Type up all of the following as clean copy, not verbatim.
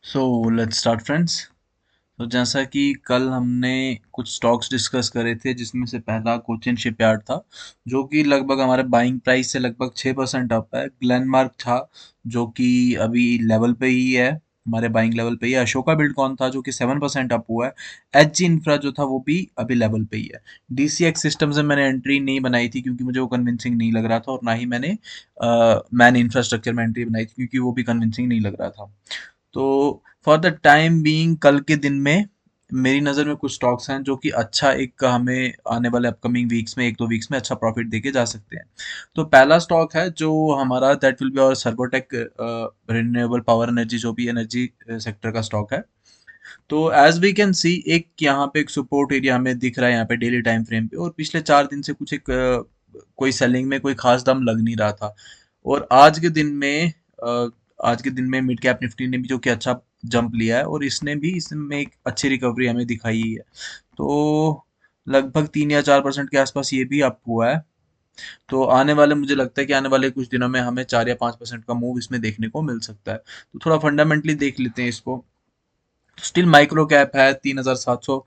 So let's start friends. तो जैसा कि कल हमने कुछ स्टॉक्स डिस्कस करे थे जिसमें से पहला कोचिन शिपयार्ड था जो कि लगभग हमारे बाइंग प्राइस से लगभग 6% अप है। ग्लेनमार्क था जो कि अभी लेवल पे ही है, हमारे बाइंग लेवल पे ही है। अशोका बिल्डकॉन था जो कि 7% अप हुआ है। एच जी इंफ्रा जो था वो भी अभी लेवल पे ही है। डीसीएक्स सिस्टम से मैंने एंट्री नहीं बनाई थी क्योंकि मुझे वो कन्विंसिंग नहीं लग रहा था, और ना ही मैंने मैन इंफ्रास्ट्रक्चर में एंट्री बनाई थी क्योंकि वो भी कन्विंसिंग नहीं लग रहा था। तो फॉर द टाइम बीइंग कल के दिन में मेरी नज़र में कुछ स्टॉक्स हैं जो कि अच्छा एक हमें आने वाले अपकमिंग वीक्स में, एक दो वीक्स में अच्छा प्रॉफिट देके जा सकते हैं। तो पहला स्टॉक है जो हमारा, दैट विल बी और सर्वोटेक रिन्यूएबल पावर एनर्जी, जो भी एनर्जी सेक्टर का स्टॉक है। तो एज वी कैन सी एक यहाँ पे एक सपोर्ट एरिया हमें दिख रहा है यहाँ पे डेली टाइम फ्रेम पे, और पिछले 4 दिन से कुछ एक कोई सेलिंग में कोई खास दम लग नहीं रहा था। और आज के दिन में मिड कैप निफ्टी ने भी जो कि अच्छा जंप लिया है, और इसने भी इसमें एक अच्छी रिकवरी हमें दिखाई है। तो लगभग 3 या 4% के आसपास ये भी अप हुआ है। तो आने वाले, मुझे लगता है कि आने वाले कुछ दिनों में हमें 4 या 5% का मूव इसमें देखने को मिल सकता है। तो थोड़ा फंडामेंटली देख लेते हैं इसको। स्टिल माइक्रो कैप है, 3,700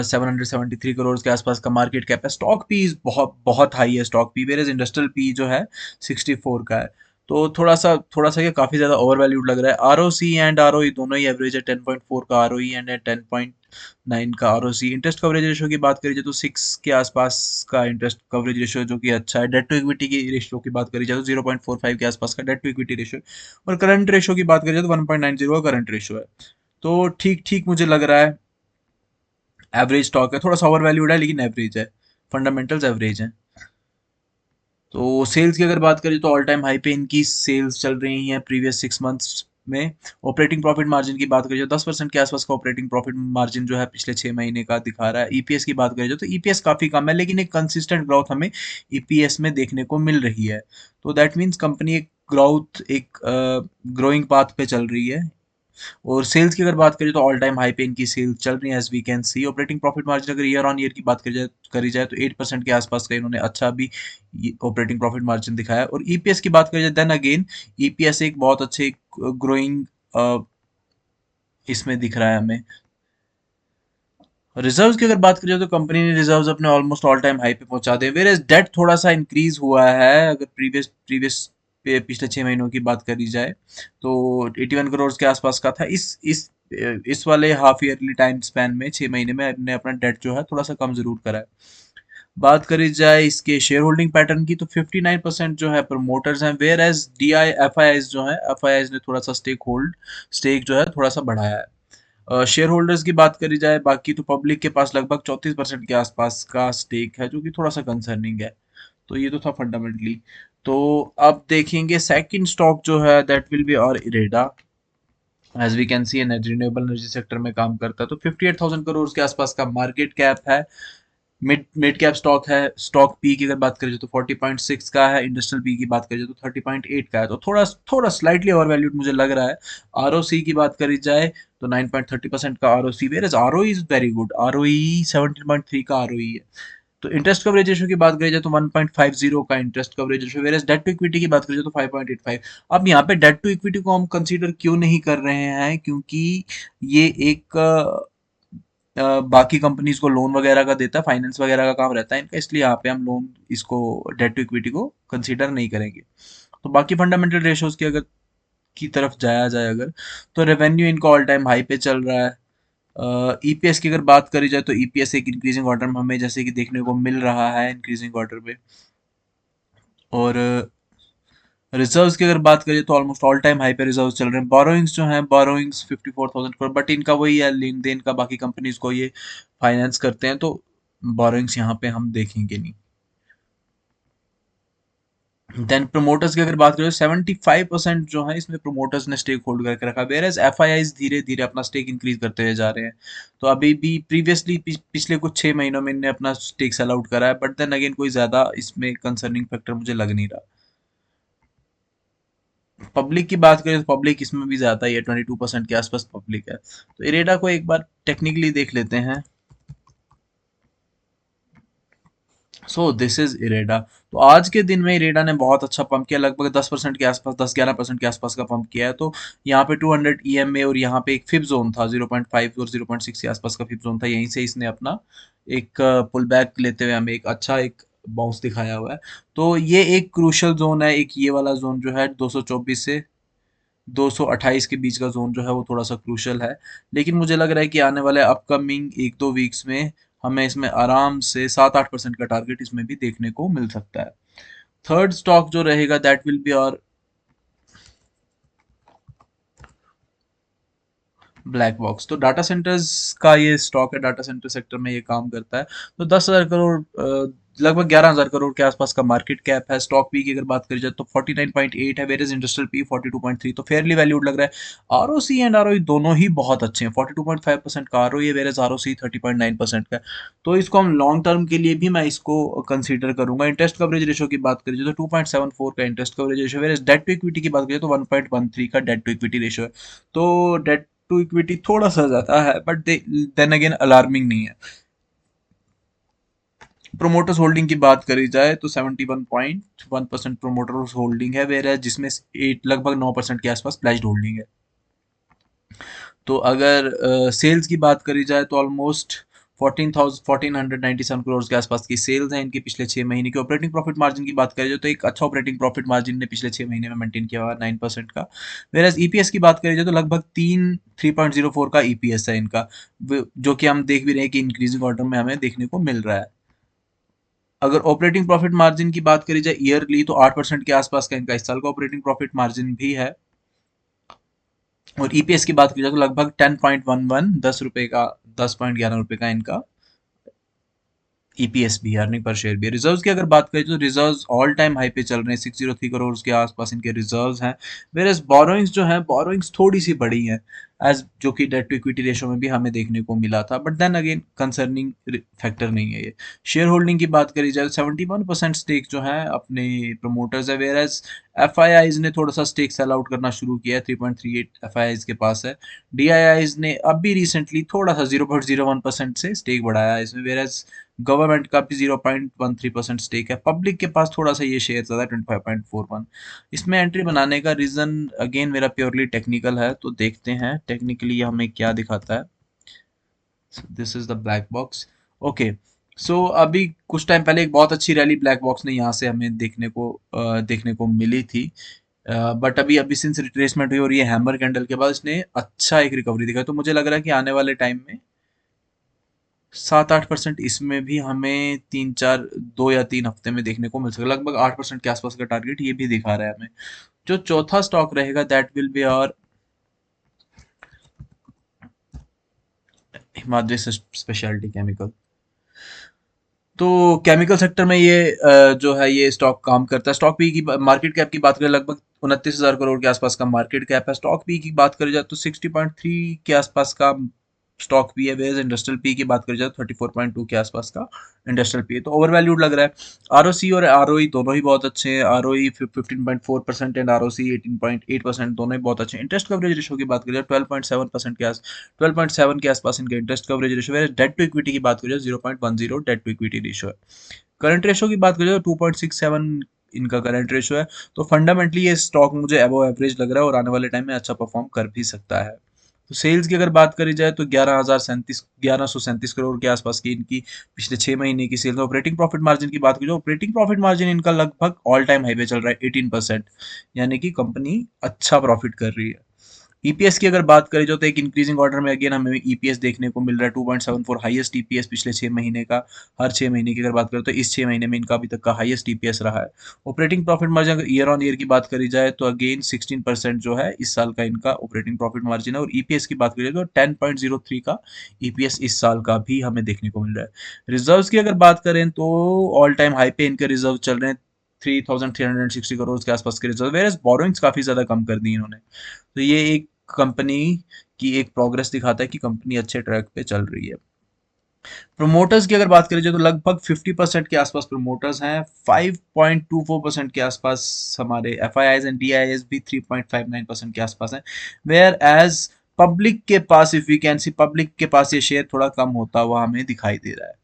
773 करोड़ के आसपास का मार्केट कैप है। स्टॉक पी बहुत बहुत हाई है stock P, where industrial P जो है 64 का है। तो थोड़ा सा ये काफी ज्यादा ओवर वैल्यूड लग रहा है। R O C and R O E दोनों ही एवरेज है, 10.4 का आर ओ ई एंड 10.9 का are O C. Interest coverage ratio की बात करी जाए तो 6 के आसपास का इंटरेस्ट कवरेज रेशियो जो कि अच्छा है। डेट टू इक्विटी की रेशियो की बात करी जाए तो 0.45 के आसपास का डेट टू इक्विटी रेशियो। और करंट रेशियो की बात करी जाए तो 1.90 का करंट रेशियो है। तो ठीक ठीक मुझे लग रहा है। एवरेज स्टॉक है, थोड़ा सा ओवर वैल्यूड है लेकिन एवरेज है। फंडामेंटल्स एवरेज हैं। तो सेल्स की अगर बात करें तो ऑल टाइम हाई पे इनकी सेल्स चल रही हैं प्रीवियस 6 मंथ्स में। ऑपरेटिंग प्रॉफिट मार्जिन की बात करें तो 10% के आसपास का ऑपरेटिंग प्रॉफिट मार्जिन जो है पिछले 6 महीने का दिखा रहा है। ईपीएस की बात करें तो ईपीएस काफी कम है लेकिन एक कंसिस्टेंट ग्रोथ हमें ईपीएस में देखने को मिल रही है। तो दैट मीन्स कंपनी एक ग्रोइंग पाथ पे चल रही है। और सेल्स की अगर बात करें तो ऑल टाइम हाई पे इनकी सेल्स चल रही है as we can see. Operating profit margin अगर ईयर ऑन ईयर की बात करी जाए तो 8% के आसपास का इन्होंने अच्छा भी ऑपरेटिंग प्रॉफिट मार्जिन दिखाया है। और ईपीएस की बात करी जाए देन अगेन ईपीएस एक बहुत अच्छे ग्रोइंग इसमें दिख रहा है हमें। रिजर्व्स की अगर बात करें तो कंपनी ने रिजर्व्स अपने ऑलमोस्ट ऑल टाइम हाई पे पहुंचा दिए, वेयर एज डेट थोड़ा सा इंक्रीज हुआ है। अगर प्रीवियस प्रीवियस पिछले 6 महीनों की बात करी जाए तो 81 करोड़ के आसपास का था। इस वाले हाफ ईयरली टाइम स्पैन में 6 महीने में हमने अपना डेट जो है थोड़ा सा कम जरूर करा है। बात करी जाए इसके शेयर होल्डिंग पैटर्न की तो 59% जो है प्रमोटर्स हैं, whereas D I F I जो है, एफ आई ने थोड़ा सा स्टेक जो है थोड़ा सा बढ़ाया है। शेयर होल्डर्स की बात करी जाए बाकी तो पब्लिक के पास लगभग 34% के आसपास का स्टेक है जो कि थोड़ा सा कंसर्निंग है। तो ये तो था फंडामेंटली। तो अब देखेंगे सेकंड स्टॉक जो है दैट विल बी और IREDA. As we can see renewable energy sector में काम करता है। तो 58,000 करोड़ के आसपास का मार्केट कैप है। मिड मिड कैप स्टॉक है। स्टॉक पी की अगर बात करें तो 40.6 का है। इंडस्ट्रियल पी की बात करें तो 30.8 का है। तो थोड़ा थोड़ा स्लाइटली ओवर वैल्यूड मुझे लग रहा है। आरओसी की बात करी जाए तो 9.30% का ROC, where RO is very good. ROE 17.3 का आरओई है। तो इंटरेस्ट कवरेज रेशियो की बात करी जाए तो 1.50 का interest coverage ratio, where debt to equity की बात करी जाए तो 5.85। अब यहाँ पे डेट टू इक्विटी को हम कंसीडर क्यों नहीं कर रहे हैं, क्योंकि ये एक बाकी कंपनीज को लोन वगैरह का देता है, फाइनेंस वगैरह का काम रहता है इनका, इसलिए यहाँ पे हम लोन इसको डेट टू इक्विटी को कंसीडर नहीं करेंगे। तो बाकी फंडामेंटल रेशियोज की अगर की तरफ जाया जाए अगर, तो रेवेन्यू इनका ऑल टाइम हाई पे चल रहा है। ईपीएस की अगर बात करी जाए तो ईपीएस एक इंक्रीजिंग ऑर्डर में हमें जैसे कि देखने को मिल रहा है, इंक्रीजिंग ऑर्डर पे। और रिजर्व्स की अगर बात करें तो ऑलमोस्ट ऑल टाइम हाई पे रिजर्व्स चल रहे हैं। बोरोइंग्स जो हैं, बोरोइंग्स 54,000 करोड़, बट इनका वही है लेन देन का, बाकी कंपनीज को ये फाइनेंस करते हैं तो बोरोइंग्स यहाँ पे हम देखेंगे नहीं। देन प्रमोटर्स की अगर बात करें 75% जो है इसमें प्रमोटर्स ने स्टेक होल्ड करके रखा, whereas F I Is धीरे धीरे अपना स्टेक इंक्रीज करते हुए जा रहे हैं। तो अभी भी प्रीवियसली पिछले कुछ 6 महीनों में इन्हें अपना स्टेक सेल आउट करा है, बट देन अगेन कोई ज्यादा इसमें कंसर्निंग फैक्टर मुझे लग नहीं रहा। पब्लिक की बात करें तो पब्लिक इसमें भी ज्यादा ही है, 22% के आसपास पब्लिक है। तो इरेडा को एक बार टेक्निकली देख लेते हैं। So this is IREDA. तो आज के दिन में इरेडा ने बहुत अच्छा पंप किया, लगभग 10% के आसपास, 10-11% के आसपास का पंप किया है। तो यहाँ पे 200 EMA और यहाँ पे एक फिप जोन था 0.5 और 0.6 के आसपास का फिप जोन था, यहीं से इसने अपना एक पुल बैक लेते हुए हमें एक अच्छा एक बाउंस दिखाया हुआ है। तो ये एक क्रूशल जोन है, एक ये वाला जोन जो है 224 से 228 के बीच का जोन जो है वो थोड़ा सा क्रूशल है। लेकिन मुझे लग रहा है कि आने वाले अपकमिंग 1-2 वीक्स में हमें इसमें आराम से 7-8% का टारगेट इसमें भी देखने को मिल सकता है। थर्ड स्टॉक जो रहेगा दैट विल बी और ब्लैक बॉक्स। तो डाटा सेंटर्स का ये स्टॉक है, डाटा सेंटर सेक्टर में ये काम करता है। तो 10,000 करोड़ लगभग 11,000 करोड़ के आसपास का मार्केट कैप है। स्टॉक पी की अगर बात करी जाए तो 49.8 है, वेर इज इंडस्ट्रियल पी 42.3, तो फेयरली वैल्यूड लग रहा है। आरओसी एंड आरओई दोनों ही बहुत अच्छे हैं, 42.5% का आरओई है, वेर इज आरओसी 30.9% का है। तो इसको हम लॉन्ग टर्म के लिए भी मैं इसको कंसीडर करूंगा। इंटरेस्ट कवरेज रेशो की बात करी जाए तो 2.74 का interest coverage ratio, where is debt to equity की बात करी जाए तो 1.13 का डेट टू इक्विटी रेशो है। तो डेट टू इक्विटी थोड़ा सा ज्यादा है, बट देन अगेन अलार्मिंग नहीं है। प्रोमोटर्स होल्डिंग की बात करी जाए तो 71.1% प्रोमोटर्स होल्डिंग है, वेर जिसमें लगभग 9% के आसपास प्लेज्ड होल्डिंग है। तो अगर सेल्स की बात करी जाए तो ऑलमोस्ट 1497 करोड़ के आसपास की सेल्स हैं इनकी पिछले 6 महीने की। ऑपरेटिंग प्रॉफिट मार्जिन की बात करी जाए तो एक अच्छा ऑपरेटिंग प्रॉफिट मार्जिन ने पिछले 6 महीने में मेंटेन किया हुआ 9% का। वेर ईपीएस की बात करी जाए तो लगभग 3.04 का ईपीएस है इनका, जो कि हम देख भी रहे हैं कि इंक्रीजिंग ऑर्डर में हमें देखने को मिल रहा है। अगर ऑपरेटिंग प्रॉफिट मार्जिन की बात करी जाए ईयरली तो 8% के आसपास का इनका इस साल का ऑपरेटिंग प्रॉफिट मार्जिन भी है। और ईपीएस की बात की जाए तो लगभग 10.11, 10 रुपए का, 10.11 रुपए का इनका ईपीएस भी, अर्निंग पर शेयर भी। रिजर्व्स की अगर बात करें तो रिजर्व्स ऑल टाइम हाई पे चल रहे हैं, 603 करोड़ के आसपास इनके रिजर्व्स हैं। वेयर बोरोइंग्स जो है, बोरोइंग्स थोड़ी सी बढ़ी हैं, एज जो कि डेट टू इक्विटी रेशो में भी हमें देखने को मिला था, but then again concerning factor नहीं है ये। शेयर होल्डिंग की बात करी जाए तो 71% स्टेक जो है अपने प्रमोटर्स है, whereas F I Is ने थोड़ा सा स्टेक सेल आउट करना शुरू किया है, 3.38 एफ आई आईज के पास है। डी आई आईज ने अभी रिसेंटली थोड़ा सा 0.01% से स्टेक बढ़ाया है इसमें, वेयर एज गवर्नमेंट का भी 0.13% स्टेक है। पब्लिक के पास थोड़ा सा ये शेयर ज़्यादा है, 25.41। इसमें एंट्री बनाने का रीज़न अगेन मेरा प्योरली टेक्निकल है, तो देखते हैं टेक्निकली हमें क्या दिखाता है। This is the black box. Okay, so अभी कुछ टाइम पहले एक बहुत अच्छी रैली ब्लैक बॉक्स ने यहाँ से हमें देखने को मिली थी। बट अभी अभी सिंस रिट्रेसमेंट हुई और ये हैमर कैंडल के बाद इसने अच्छा एक रिकवरी दिखाई, तो मुझे लग रहा है कि आने वाले टाइम में 7-8% इसमें भी हमें 2 या 3 हफ्ते में देखने को मिल सकेगा। लगभग 8% के आसपास का टारगेट ये भी दिखा रहा है हमें। जो चौथा स्टॉक रहेगा दैट विल बी और हिमाद्री स्पेशलिटी केमिकल। तो केमिकल सेक्टर में ये जो है ये स्टॉक काम करता है। स्टॉक पी की मार्केट कैप की बात करें लगभग 29,000 करोड़ के आसपास का मार्केट कैप है। स्टॉक पी की बात करी जाए तो 60.3 के आसपास का स्टॉक पी है, वेज इंडस्ट्रियल पी की बात करी जाए तो 34.2 के आसपास का इंडस्ट्रियल पी है, तो ओवर वैल्यूड लग रहा है। आरओसी और आरओई दोनों ही बहुत अच्छे हैं, आरओई 15.4% एंड आरओसी 18.8%, दोनों ही बहुत अच्छे हैं। इंटरेस्ट कवरेज रेशो की बात करें 12.7% के 12.7 के आसपास इनके इंटरेस्ट कवरेज रेशो है। डेट टू इक्विटी की बात करें 0.10 डेट टू इक्विटी रेशो है। करंट रेशो की बात करें तो 2.67 इनका करंट रेशो है। तो फंडामेंटली ये स्टॉक मुझे अबव एवरेज लग रहा है और आने वाले टाइम में अच्छा परफॉर्म कर भी सकता है। तो सेल्स की अगर बात करी जाए तो 11,137 करोड़ के आसपास की इनकी पिछले 6 महीने की सेल्स। ऑपरेटिंग प्रॉफिट मार्जिन की बात करी, ऑपरेटिंग प्रॉफिट मार्जिन इनका लगभग ऑल टाइम हाई पे चल रहा है 18%, यानी कि कंपनी अच्छा प्रॉफिट कर रही है। ईपीएस की अगर बात करें जो तो एक इंक्रीजिंग ऑर्डर में अगेन हमें ईपीएस देखने को मिल रहा है, 2.74 हाईएस्ट ईपीएस पिछले 6 महीने का। हर 6 महीने की अगर बात करें तो इस 6 महीने में इनका अभी तक का हाईएस्ट ईपीएस रहा है। ऑपरेटिंग प्रॉफिट मार्जिन अगर ईयर ऑन ईयर की बात करी जाए तो अगेन 16% जो है इस साल का इनका ऑपरेटिंग प्रॉफिट मार्जिन है। और ईपीएस की बात करें तो 10.03 का ईपीएस इस साल का भी हमें देखने को मिल रहा है। रिजर्व्स की अगर बात करें तो ऑल टाइम हाई पे इनके रिजर्व चल रहे हैं, 3,360 करोड़ के आसपास के रिजर्व, वेयर बोरोइंग्स काफी ज्यादा कम कर दी इन्होंने। तो ये एक कंपनी की एक प्रोग्रेस दिखाता है कि कंपनी अच्छे ट्रैक पे चल रही है। प्रोमोटर्स की अगर बात करें जाए तो लगभग 50% के आसपास प्रोमोटर्स हैं, 5.24% के आसपास हमारे F I I's and D I S भी 3.59% के आसपास हैं। वेयर एज पब्लिक के पास, if we can see, public के पास ये शेयर थोड़ा कम होता हुआ हमें दिखाई दे रहा है।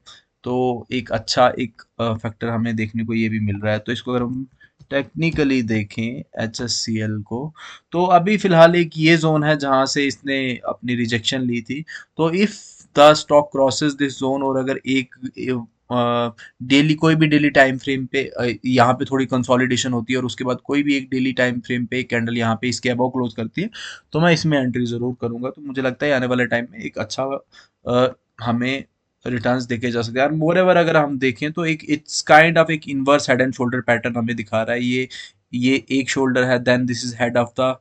तो एक अच्छा एक फैक्टर हमें देखने को ये भी मिल रहा है। तो इसको अगर हम टेक्निकली देखें एच एस सी एल को, तो अभी फिलहाल एक ये जोन है जहां से इसने अपनी रिजेक्शन ली थी। तो if the stock crosses this zone, और अगर एक डेली कोई भी डेली टाइम फ्रेम पे यहाँ पे थोड़ी कंसोलिडेशन होती है और उसके बाद कोई भी एक डेली टाइम फ्रेम पे कैंडल यहाँ पे इसके अबव क्लोज करती है, तो मैं इसमें एंट्री जरूर करूंगा। तो मुझे लगता है आने वाले टाइम में एक अच्छा हमें रिटर्न्स देखे जा सकते हैं। और मोर एवर अगर हम देखें तो एक इट्स काइंड ऑफ एक inverse head and shoulder pattern हमें दिखा रहा है। ये एक शोल्डर है, then this is head of the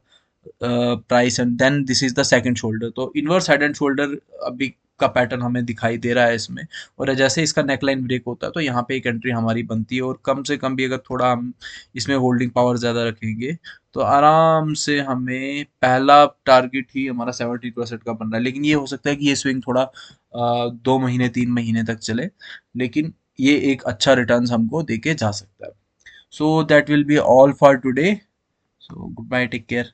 price, and then this is the second shoulder. तो इनवर्स हेड एंड शोल्डर अभी का पैटर्न हमें दिखाई दे रहा है इसमें। और जैसे इसका नेकलाइन ब्रेक होता है तो यहाँ पे एक एंट्री हमारी बनती है, और कम से कम भी अगर थोड़ा हम इसमें होल्डिंग पावर ज़्यादा रखेंगे तो आराम से हमें पहला टारगेट ही हमारा 70% का बन रहा है। लेकिन ये हो सकता है कि ये स्विंग थोड़ा 2 महीने 3 महीने तक चले, लेकिन ये एक अच्छा रिटर्न हमको देके जा सकता है। So that will be all for today. So goodbye, take care.